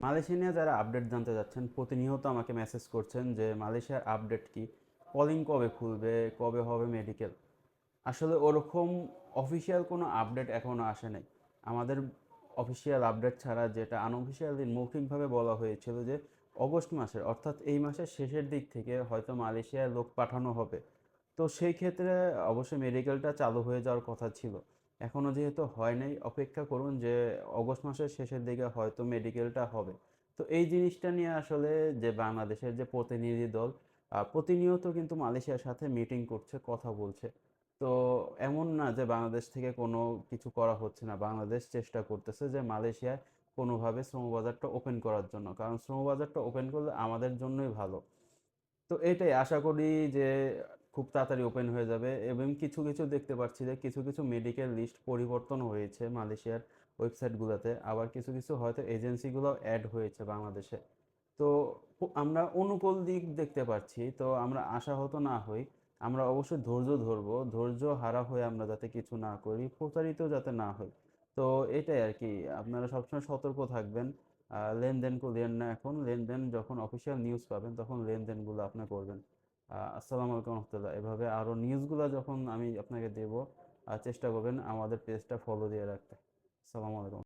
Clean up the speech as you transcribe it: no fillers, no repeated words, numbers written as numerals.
Malaysia নিয়ে যারা update জানতে যাচ্ছেন প্রতিনিয়ত আমাকে মেসেজ করছেন যে মালয়েশিয়ার আপডেট কি, কলিং কবে খুলবে, কবে হবে মেডিকেল। আসলে ওরকম অফিসিয়াল কোনো আপডেট এখনও আসে নাই। আমাদের অফিসিয়াল আপডেট ছাড়া যেটা আনঅফিসিয়ালি মৌখিকভাবে বলা হয়েছিল যে অগস্ট মাসের অর্থাৎ এই মাসের শেষের দিক থেকে হয়তো মালয়েশিয়ায় লোক পাঠানো হবে। তো সেই ক্ষেত্রে অবশ্যই মেডিকেলটা চালু হয়ে যাওয়ার কথা ছিল। এখনও যেহেতু হয় নাই, অপেক্ষা করুন যে অগস্ট মাসের শেষের দিকে হয়তো মেডিকেলটা হবে। তো এই জিনিসটা নিয়ে আসলে যে বাংলাদেশের যে প্রতিনিধি দল প্রতিনিয়ত কিন্তু মালয়েশিয়ার সাথে মিটিং করছে, কথা বলছে। তো এমন না যে বাংলাদেশ থেকে কোনো কিছু করা হচ্ছে না, বাংলাদেশ চেষ্টা করতেছে যে মালয়েশিয়ায় কোনোভাবে শ্রমবাজারটা ওপেন করার জন্য, কারণ শ্রমবাজারটা ওপেন করলে আমাদের জন্যই ভালো। তো এটাই আশা করি যে খুব তাড়াতাড়ি ওপেন হয়ে যাবে। এবং কিছু কিছু দেখতে পাচ্ছি যে কিছু কিছু মেডিকেল লিস্ট পরিবর্তন হয়েছে মালয়েশিয়ার ওয়েবসাইটগুলোতে, আবার কিছু কিছু হয়তো এজেন্সিগুলো অ্যাড হয়েছে বাংলাদেশে। তো আমরা অনুকূল দিক দেখতে পাচ্ছি, তো আমরা আশাহত না হই। আমরা অবশ্যই ধৈর্য ধরবো, ধৈর্য হারা হয়ে আমরা যাতে কিছু না করি, প্রতারিত যাতে না হই। তো এটাই আর কি, আপনারা সবসময় সতর্ক থাকবেন। লেনদেন করিয়েন না, এখন লেনদেন যখন অফিসিয়াল নিউজ পাবেন তখন লেনদেনগুলো আপনি করবেন। আসসালামু আলাইকুম রহমতুল্লাহ। এভাবে আরও নিউজগুলো যখন আমি আপনাকে দেবো চেষ্টা করবেন আমাদের পেজটা ফলো দিয়ে রাখতে। আসসালামু আলাইকুম।